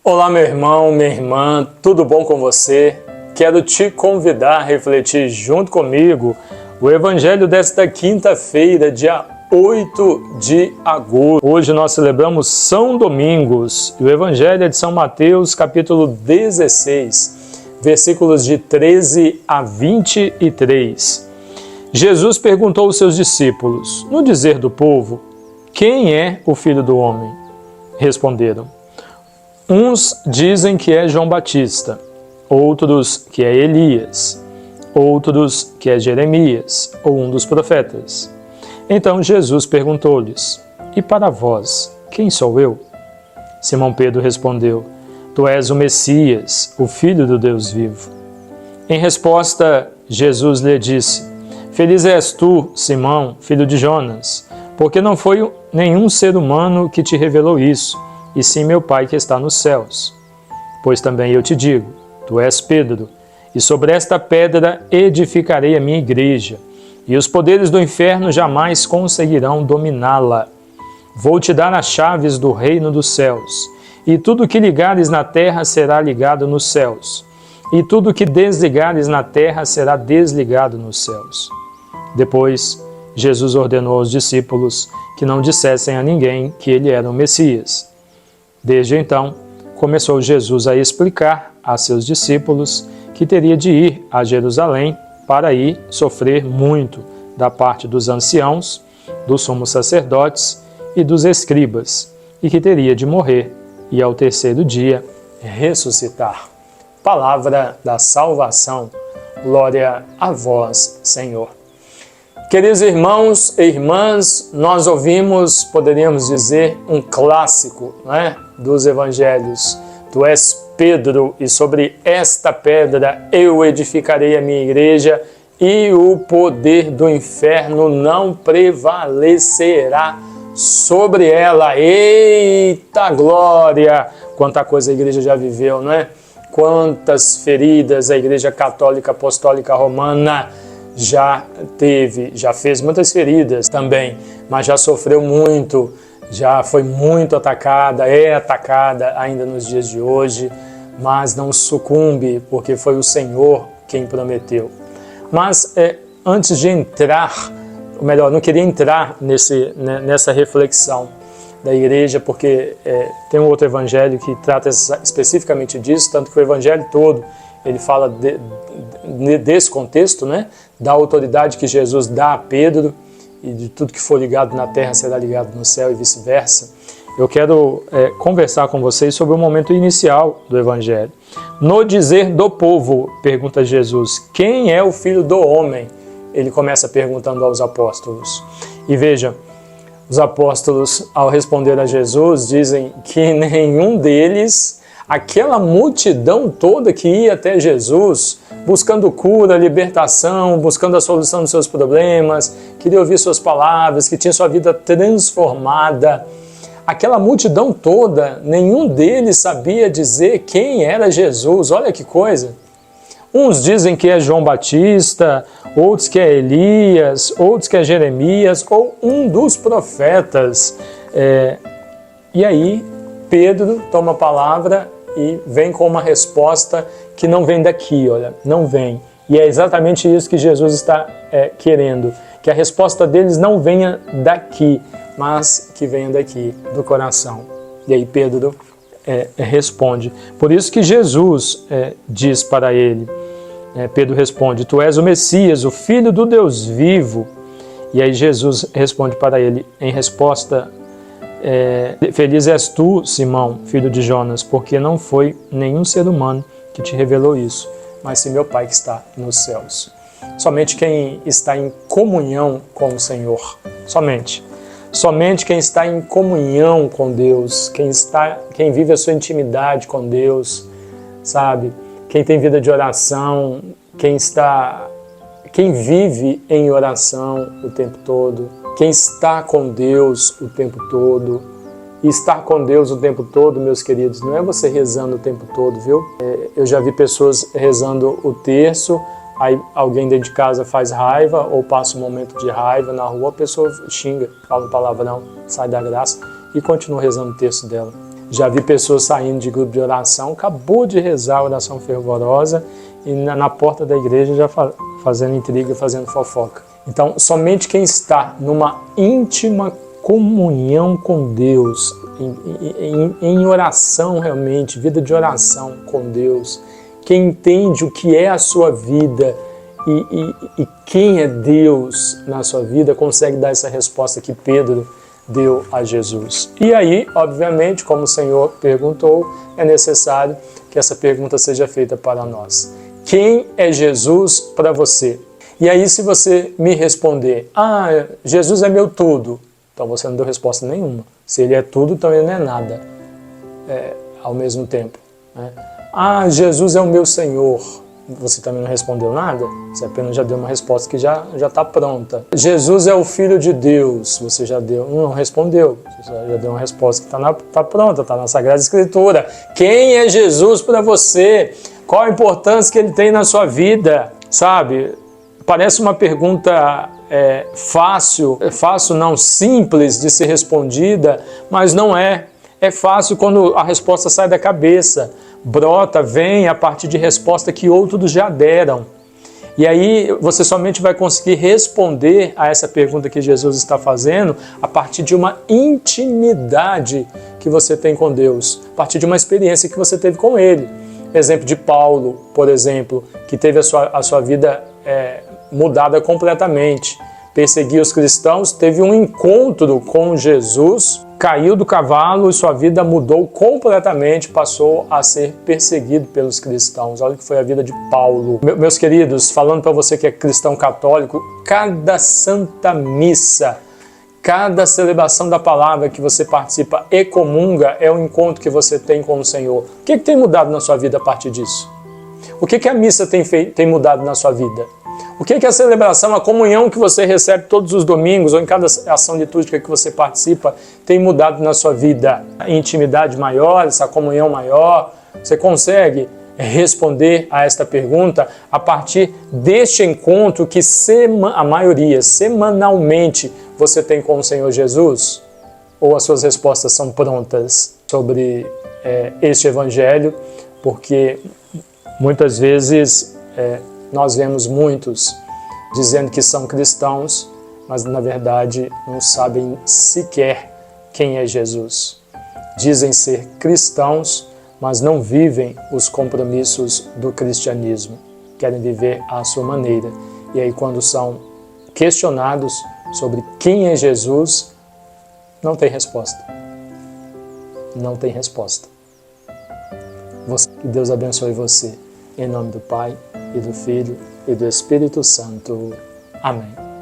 Olá, meu irmão, minha irmã, tudo bom com você? Quero te convidar a refletir junto comigo o Evangelho desta quinta-feira, dia 8 de agosto. Hoje nós celebramos São Domingos e o Evangelho é de São Mateus, capítulo 16, versículos de 13 a 23. Jesus perguntou aos seus discípulos, no dizer do povo, quem é o Filho do Homem? Responderam, uns dizem que é João Batista, outros que é Elias, outros que é Jeremias ou um dos profetas. Então Jesus perguntou-lhes, e para vós, quem sou eu? Simão Pedro respondeu, tu és o Messias, o Filho do Deus vivo. Em resposta, Jesus lhe disse, feliz és tu, Simão, filho de Jonas, porque não foi nenhum ser humano que te revelou isso, e sim meu Pai que está nos céus. Pois também eu te digo, tu és Pedro, e sobre esta pedra edificarei a minha igreja, e os poderes do inferno jamais conseguirão dominá-la. Vou te dar as chaves do reino dos céus, e tudo que ligares na terra será ligado nos céus, e tudo que desligares na terra será desligado nos céus. Depois, Jesus ordenou aos discípulos que não dissessem a ninguém que ele era o Messias. Desde então, começou Jesus a explicar a seus discípulos que teria de ir a Jerusalém para ir sofrer muito da parte dos anciãos, dos sumos sacerdotes e dos escribas, e que teria de morrer e ao terceiro dia ressuscitar. Palavra da salvação. Glória a vós, Senhor. Queridos irmãos e irmãs, nós ouvimos, poderíamos dizer, um clássico, né, dos evangelhos. Tu és Pedro, e sobre esta pedra eu edificarei a minha igreja, e o poder do inferno não prevalecerá sobre ela. Eita glória! Quanta coisa a igreja já viveu, não é? Quantas feridas a Igreja Católica Apostólica Romana já teve, já fez muitas feridas também, mas já sofreu muito, já foi muito atacada, é atacada ainda nos dias de hoje, mas não sucumbe, porque foi o Senhor quem prometeu. Mas antes de entrar, ou melhor, não queria entrar nessa reflexão da igreja, porque tem um outro evangelho que trata especificamente disso, tanto que o evangelho todo, ele fala desse contexto, né? Da autoridade que Jesus dá a Pedro, e de tudo que for ligado na terra será ligado no céu e vice-versa. Eu quero conversar com vocês sobre o momento inicial do Evangelho. No dizer do povo, pergunta Jesus, quem é o Filho do Homem? Ele começa perguntando aos apóstolos. E veja, os apóstolos, ao responder a Jesus, dizem que nenhum deles, aquela multidão toda que ia até Jesus, buscando cura, libertação, buscando a solução dos seus problemas, queria ouvir suas palavras, que tinha sua vida transformada. Aquela multidão toda, nenhum deles sabia dizer quem era Jesus. Olha que coisa! Uns dizem que é João Batista, outros que é Elias, outros que é Jeremias, ou um dos profetas. E aí, Pedro toma a palavra e vem com uma resposta que não vem daqui, olha, não vem. E é exatamente isso que Jesus está querendo, que a resposta deles não venha daqui, mas que venha daqui, do coração. E aí Pedro responde. Por isso que Jesus diz para ele, Pedro responde, tu és o Messias, o Filho do Deus vivo. E aí Jesus responde para ele, em resposta, feliz és tu, Simão, filho de Jonas, porque não foi nenhum ser humano que te revelou isso, mas sim meu Pai que está nos céus. Somente quem está em comunhão com o Senhor, somente quem está em comunhão com Deus, quem vive a sua intimidade com Deus, sabe? Quem tem vida de oração, quem vive em oração o tempo todo, quem está com Deus o tempo todo. E estar com Deus o tempo todo, meus queridos, não é você rezando o tempo todo, viu? Eu já vi pessoas rezando o terço, aí alguém dentro de casa faz raiva ou passa um momento de raiva na rua, a pessoa xinga, fala um palavrão, sai da graça e continua rezando o terço dela. Já vi pessoas saindo de grupo de oração, acabou de rezar a oração fervorosa e na porta da igreja já fazendo intriga, fazendo fofoca. Então, somente quem está numa íntima comunhão com Deus, em oração realmente, vida de oração com Deus, quem entende o que é a sua vida e quem é Deus na sua vida, consegue dar essa resposta que Pedro deu a Jesus. E aí, obviamente, como o Senhor perguntou, é necessário que essa pergunta seja feita para nós. Quem é Jesus para você? E aí, se você me responder, Jesus é meu tudo, então você não deu resposta nenhuma. Se ele é tudo, então ele não é nada ao mesmo tempo, né? Jesus é o meu Senhor. Você também não respondeu nada? Você apenas já deu uma resposta que já está pronta. Jesus é o Filho de Deus. Você já deu, não respondeu. Você já deu uma resposta que está pronta, está na Sagrada Escritura. Quem é Jesus para você? Qual a importância que ele tem na sua vida? Sabe? Parece uma pergunta fácil não, simples de ser respondida, mas não é. É fácil quando a resposta sai da cabeça. Brota, vem a partir de resposta que outros já deram. E aí você somente vai conseguir responder a essa pergunta que Jesus está fazendo a partir de uma intimidade que você tem com Deus, a partir de uma experiência que você teve com Ele. Exemplo de Paulo, por exemplo, que teve a sua vida mudada completamente. Perseguia os cristãos, teve um encontro com Jesus, caiu do cavalo e sua vida mudou completamente, passou a ser perseguido pelos cristãos. Olha que foi a vida de Paulo. Meus queridos, falando para você que é cristão católico, cada santa missa, cada celebração da palavra que você participa e comunga é um encontro que você tem com o Senhor. O que tem mudado na sua vida a partir disso? O que a missa tem mudado na sua vida? O que a celebração, a comunhão que você recebe todos os domingos ou em cada ação litúrgica que você participa tem mudado na sua vida? A intimidade maior, essa comunhão maior, você consegue responder a esta pergunta a partir deste encontro que a maioria, semanalmente, você tem com o Senhor Jesus? Ou as suas respostas são prontas sobre este Evangelho? Porque muitas vezes nós vemos muitos dizendo que são cristãos, mas na verdade não sabem sequer quem é Jesus. Dizem ser cristãos, mas não vivem os compromissos do cristianismo. Querem viver à sua maneira. E aí quando são questionados sobre quem é Jesus, não tem resposta. Não tem resposta. Que Deus abençoe você. Em nome do Pai, e do Filho, e do Espírito Santo. Amém.